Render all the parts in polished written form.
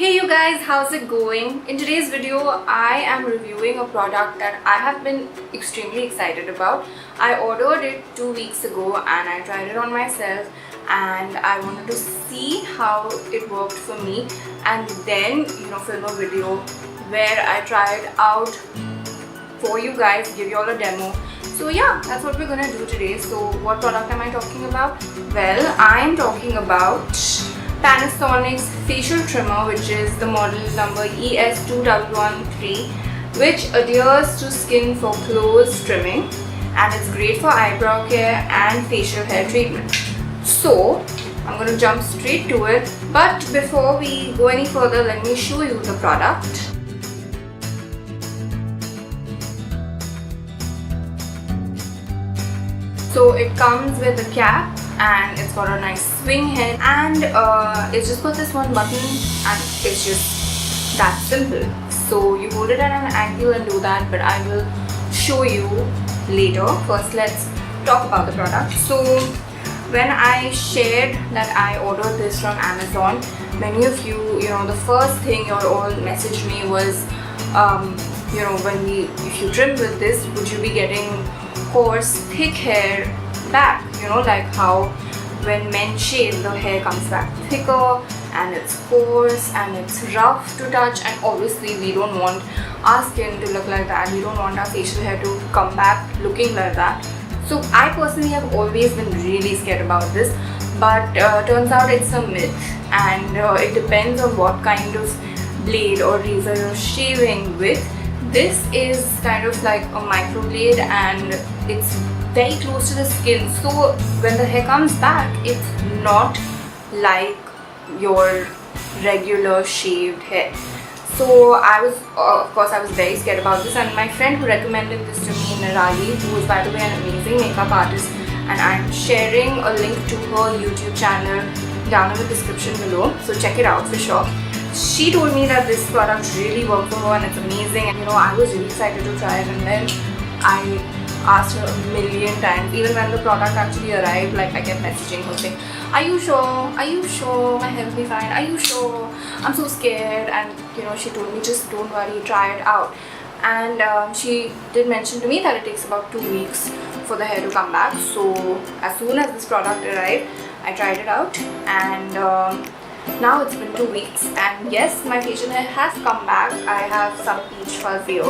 Hey you guys, how's it going? In today's video, I am reviewing a product that I have been extremely excited about. I ordered it 2 weeks ago and I tried it on myself and I wanted to see how it worked for me and then film a video where I try it out for you guys, give you all a demo. So yeah, that's what we're gonna do today. So what product am I talking about? Well, I am talking about Panasonic's facial trimmer, which is the model number ES2113, which adheres to skin for close trimming and it's great for eyebrow care and facial hair treatment. So I'm going to jump straight to it, but before we go any further, let me show you the product. So it comes with a cap and it's got a nice swing head and it's just got this one button and it's just that simple. So you hold it at an angle and do that, but I will show you later. First let's talk about the product. So when I shared that I ordered this from Amazon, many of you, the first thing you all messaged me was if you trim with this, would you be getting coarse, thick hair back? Like how when men shave, the hair comes back thicker and it's coarse and it's rough to touch, and obviously we don't want our skin to look like that. We don't want our facial hair to come back looking like that. So I personally have always been really scared about this, but turns out it's a myth, and it depends on what kind of blade or razor you're shaving with. This is kind of like a microblade and it's very close to the skin, so when the hair comes back, it's not like your regular shaved hair. So of course I was very scared about this, and my friend who recommended this to me, Nirali, who is by the way an amazing makeup artist, and I'm sharing a link to her YouTube channel down in the description below, so check it out for sure. She told me that this product really worked for her and it's amazing, and I was really excited to try it, and then I asked her a million times. Even when the product actually arrived, like I kept messaging her saying, are you sure? Are you sure my hair will be fine? Are you sure? I'm so scared. And she told me, just don't worry, try it out. And she did mention to me that it takes about 2 weeks for the hair to come back. So as soon as this product arrived, I tried it out, and now it's been 2 weeks, and yes, my facial hair has come back. I have some peach fuzz here,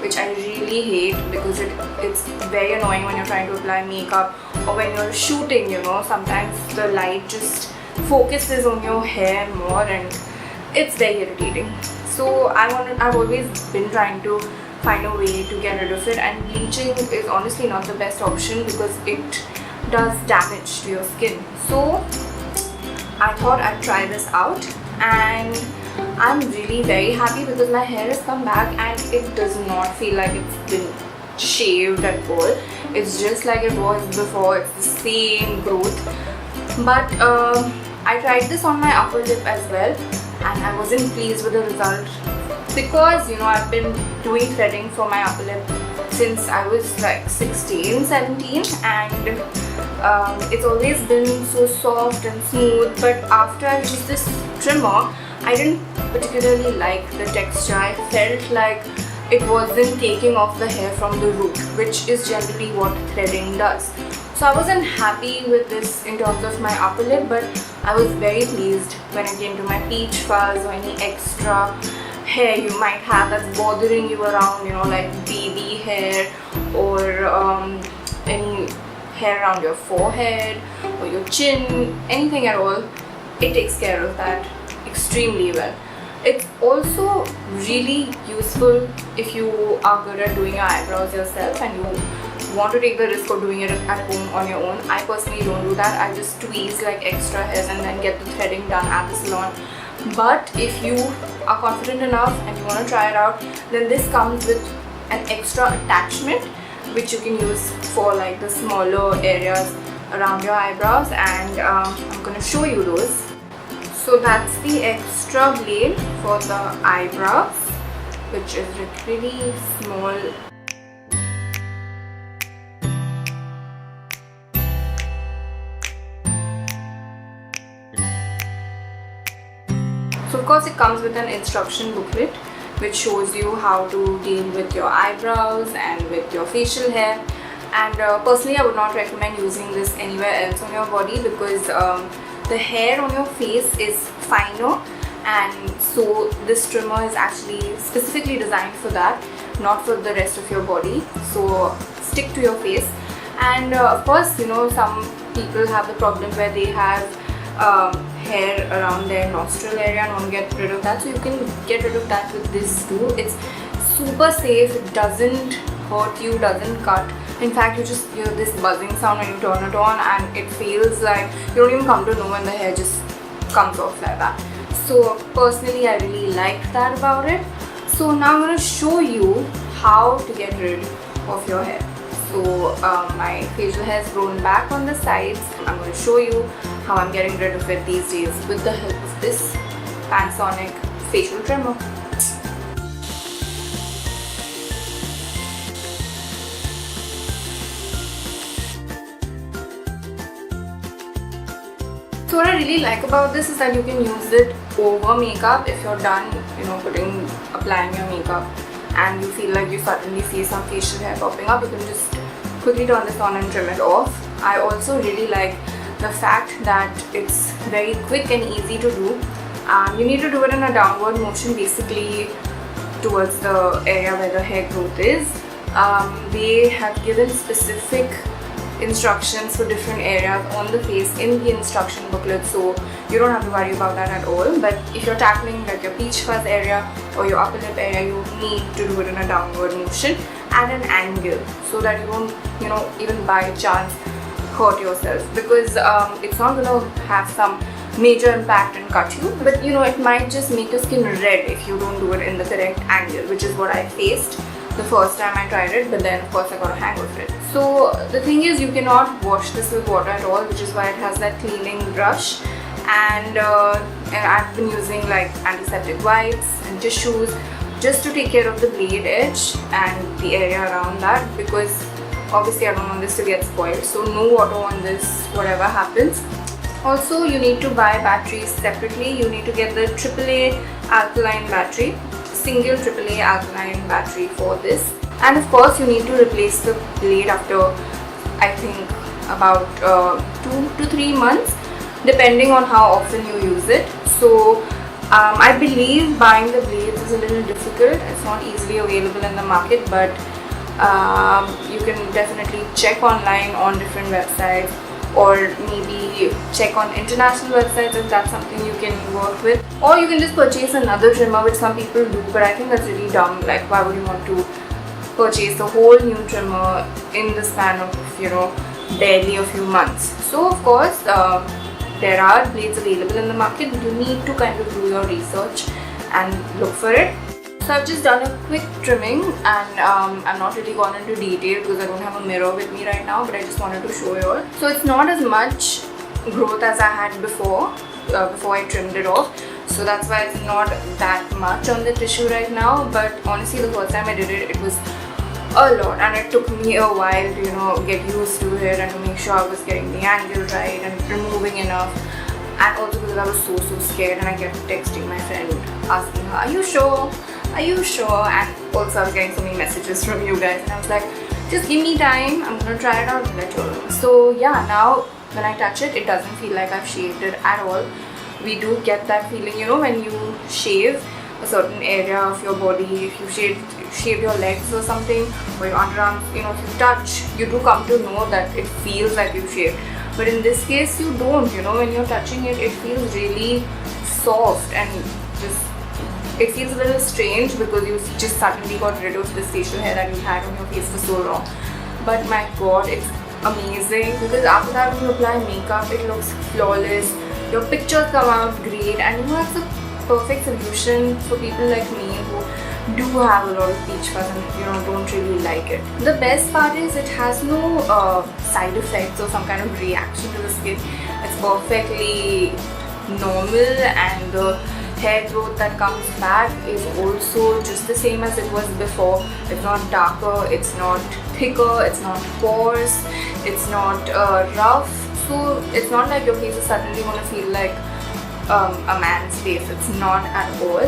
which I really hate because it's very annoying when you're trying to apply makeup or when you're shooting. Sometimes the light just focuses on your hair more and it's very irritating. So I've always been trying to find a way to get rid of it, and bleaching is honestly not the best option because it does damage to your skin. So I thought I'd try this out, and I'm really very happy because my hair has come back and it does not feel like it's been shaved at all. It's just like it was before. It's the same growth. But I tried this on my upper lip as well, and I wasn't pleased with the result because I've been doing threading for my upper lip since I was like 16, 17, and it's always been so soft and smooth, but after I used this trimmer, I didn't particularly like the texture. I felt like it wasn't taking off the hair from the root, which is generally what threading does. So I wasn't happy with this in terms of my upper lip, but I was very pleased when it came to my peach fuzz or any extra hair you might have that's bothering you around, like baby hair or any hair around your forehead or your chin, anything at all. It takes care of that extremely well. It's also really useful if you are good at doing your eyebrows yourself and you want to take the risk of doing it at home on your own. I personally don't do that. I just tweeze like extra hairs and then get the threading done at the salon. But if you are confident enough and you want to try it out, then this comes with an extra attachment which you can use for like the smaller areas around your eyebrows, and I'm going to show you those. So that's the extra blade for the eyebrows, which is really small. So So of course it comes with an instruction booklet which shows you how to deal with your eyebrows and with your facial hair. And personally I would not recommend using this anywhere else on your body because the hair on your face is finer, and so this trimmer is actually specifically designed for that, not for the rest of your body. So stick to your face. And of course, you know, some people have the problem where they have hair around their nostril area and want to get rid of that, so you can get rid of that with this too. It's super safe, it doesn't hurt you, doesn't cut. In fact, you just hear this buzzing sound when you turn it on, and it feels like you don't even come to know when the hair just comes off like that. So personally I really liked that about it. So now I'm going to show you how to get rid of your hair. So my facial hair has grown back on the sides. I'm going to show you how I'm getting rid of it these days with the help of this Panasonic facial trimmer. So what I really like about this is that you can use it over makeup if you're done, you know, applying your makeup and you feel like you suddenly see some facial hair popping up. You can just quickly turn this on and trim it off. I also really like the fact that it's very quick and easy to do. You need to do it in a downward motion, basically towards the area where the hair growth is. They have given specific instructions for different areas on the face in the instruction booklet, so you don't have to worry about that at all. But if you're tackling like your peach fuzz area or your upper lip area, you need to do it in a downward motion at an angle so that you don't, you know, even by chance hurt yourself, because it's not going to have some major impact and cut you, but you know, it might just make your skin red if you don't do it in the correct angle, which is what I faced the first time I tried it, but then of course I got a hang of it. So the thing is, you cannot wash this with water at all, which is why it has that cleaning brush. And I've been using like antiseptic wipes and tissues just to take care of the blade edge and the area around that, because obviously I don't want this to get spoiled. So no water on this, whatever happens. Also, you need to buy batteries separately. You need to get the AAA alkaline battery, single AAA alkaline battery for this. And of course, you need to replace the blade after, I think, about 2 to 3 months, depending on how often you use it. So I believe buying the blades is a little difficult. It's not easily available in the market, but you can definitely check online on different websites, or maybe check on international websites if that's something you can work with. Or you can just purchase another trimmer, which some people do, but I think that's really dumb. Like, why would you want to purchase a whole new trimmer in the span of, you know, barely a few months? So of course there are blades available in the market, but you need to kind of do your research and look for it. So I've just done a quick trimming, and I'm not really gone into detail because I don't have a mirror with me right now, but I just wanted to show you all. So it's not as much growth as I had before I trimmed it off. So that's why it's not that much on the tissue right now. But honestly, the first time I did it, it was a lot, and it took me a while to, you know, get used to it and to make sure I was getting the angle right and removing enough. And also because I was so scared, and I kept texting my friend asking her, are you sure? Are you sure? And also I was getting so many messages from you guys, and I was like, just give me time, I'm gonna try it out and let you all know. So yeah, now when I touch it, it doesn't feel like I've shaved it at all. We do get that feeling, you know, when you shave a certain area of your body. If you shave your legs or something, or your underarms, you know, if you touch, you do come to know that it feels like you shaved. But in this case, you don't, you know, when you're touching it, it feels really soft, and just, it feels a little strange because you just suddenly got rid of this facial hair that you had on your face for so long. But my god, it's amazing, because after that when you apply makeup, it looks flawless, your pictures come out great, and you know, it's a perfect solution for people like me who do have a lot of peach fuzz and, you know, don't really like it. The best part is it has no side effects or some kind of reaction to the skin. It's perfectly normal, and the hair growth that comes back is also just the same as it was before. It's not darker, it's not thicker, it's not coarse, it's not rough. So it's not like your face is suddenly going to feel like a man's face. It's not at all.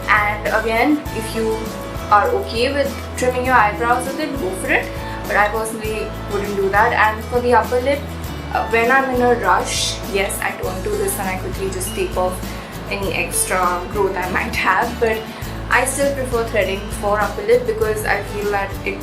And again, if you are okay with trimming your eyebrows with it, go for it. But I personally wouldn't do that. And for the upper lip, when I'm in a rush, yes, I don't do this and I quickly just take off any extra growth I might have. But I still prefer threading for upper lip because I feel that it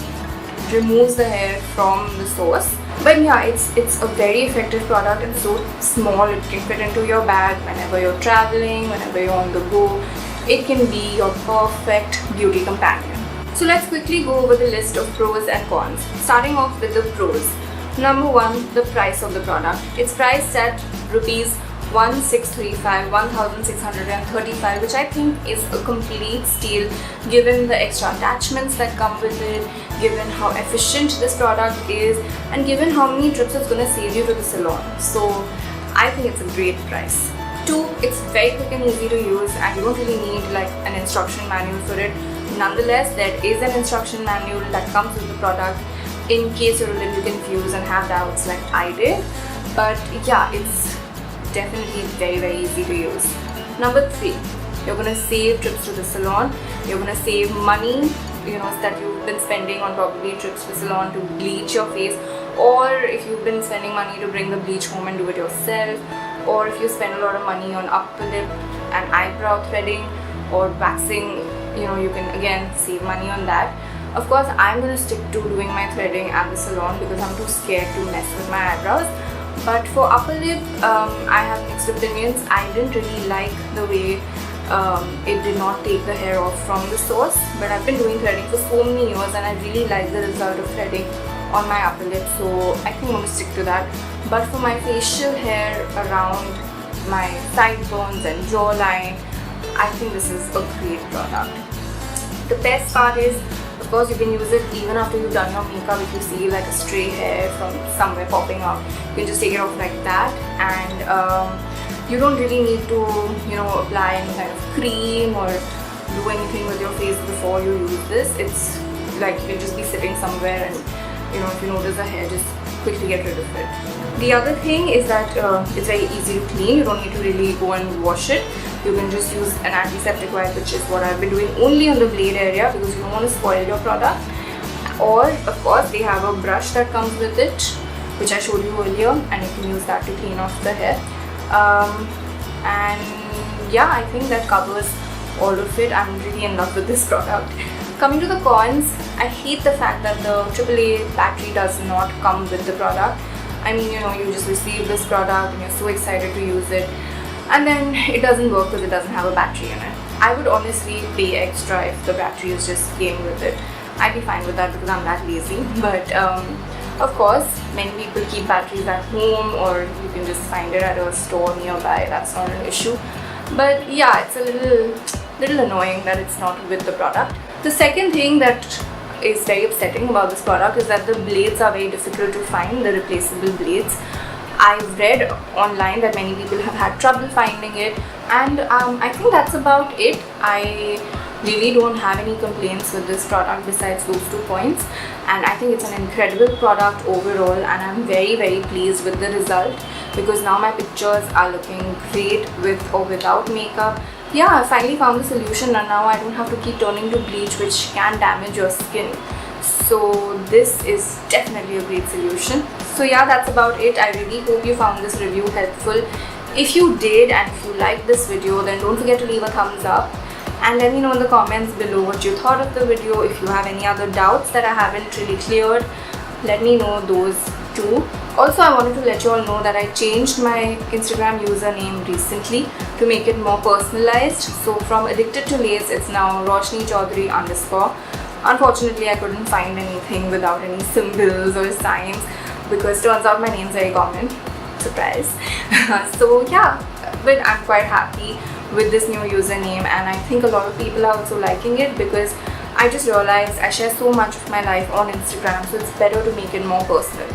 removes the hair from the source. But yeah, it's a very effective product. It's so small, it can fit into your bag whenever you're traveling, whenever you're on the go. It can be your perfect beauty companion. So let's quickly go over the list of pros and cons. Starting off with the pros. Number 1, the price of the product. It's priced at rupees 1635, 1635, which I think is a complete steal given the extra attachments that come with it, given how efficient this product is, and given how many trips it's going to save you to the salon. So I think it's a great price. 2, it's very quick and easy to use and you don't really need like an instruction manual for it. Nonetheless, there is an instruction manual that comes with the product in case you're a little confused and have doubts like I did. But yeah, it's definitely very easy to use. Number 3, you're gonna save trips to the salon. You're gonna save money, that you've been spending on probably trips to the salon to bleach your face, or if you've been spending money to bring the bleach home and do it yourself, or if you spend a lot of money on upper lip and eyebrow threading or waxing, you can again save money on that. Of course, I'm gonna stick to doing my threading at the salon because I'm too scared to mess with my eyebrows. But for upper lip, I have mixed opinions. I didn't really like the way it did not take the hair off from the source, but I've been doing threading for so many years and I really like the result of threading on my upper lip, so I think I'm going to stick to that. But for my facial hair around my sideburns and jawline, I think this is a great product. The best part is, of course, you can use it even after you've done your makeup. If you see like a stray hair from somewhere popping out, you can just take it off like that, and you don't really need to apply any kind of cream or do anything with your face before you use this. It's like you'll just be sitting somewhere and if you notice a hair, just quickly get rid of it. The other thing is that it's very easy to clean. You don't need to really go and wash it. You can just use an antiseptic wipe, which is what I've been doing only on the blade area because you don't want to spoil your product. Or of course they have a brush that comes with it, which I showed you earlier, and you can use that to clean off the hair. And yeah, I think that covers all of it. I'm really in love with this product. Coming to the cons, I hate the fact that the AAA battery does not come with the product. I mean, you just receive this product and you're so excited to use it, and then it doesn't work because it doesn't have a battery in it. I would honestly pay extra if the batteries just came with it. I'd be fine with that because I'm that lazy. But of course, many people keep batteries at home, or you can just find it at a store nearby. That's not an issue. But yeah, it's a little annoying that it's not with the product. The second thing that is very upsetting about this product is that the blades are very difficult to find, the replaceable blades. I've read online that many people have had trouble finding it, and I think that's about it. I really don't have any complaints with this product besides those 2 points, and I think it's an incredible product overall, and I'm very pleased with the result because now my pictures are looking great with or without makeup. Yeah, I finally found the solution, and now I don't have to keep turning to bleach, which can damage your skin. So this is definitely a great solution. So yeah, that's about it. I really hope you found this review helpful. If you did, and if you liked this video, then don't forget to leave a thumbs up and let me know in the comments below what you thought of the video. If you have any other doubts that I haven't really cleared, let me know those too. Also, I wanted to let you all know that I changed my Instagram username recently to make it more personalized. So from Addicted to Lace, it's now Roshni Chaudhary _ Unfortunately, I couldn't find anything without any symbols or signs because turns out my name's very common. Surprise. So yeah, but I'm quite happy with this new username, and I think a lot of people are also liking it because I just realized I share so much of my life on Instagram, so it's better to make it more personal.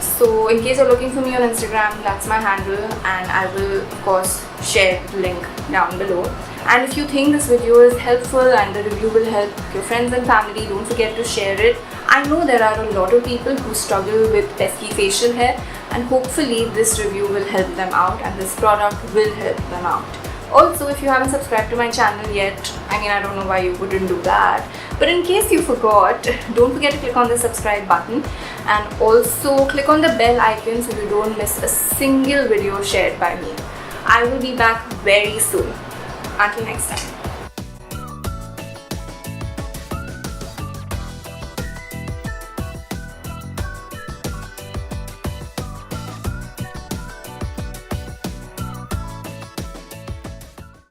So in case you're looking for me on Instagram, that's my handle, and I will of course share the link down below. And if you think this video is helpful and the review will help your friends and family, don't forget to share it. I know there are a lot of people who struggle with pesky facial hair, and hopefully this review will help them out and this product will help them out. Also, if you haven't subscribed to my channel yet, I mean, I don't know why you wouldn't do that, but in case you forgot, don't forget to click on the subscribe button and also click on the bell icon so you don't miss a single video shared by me. I will be back very soon. Until next time.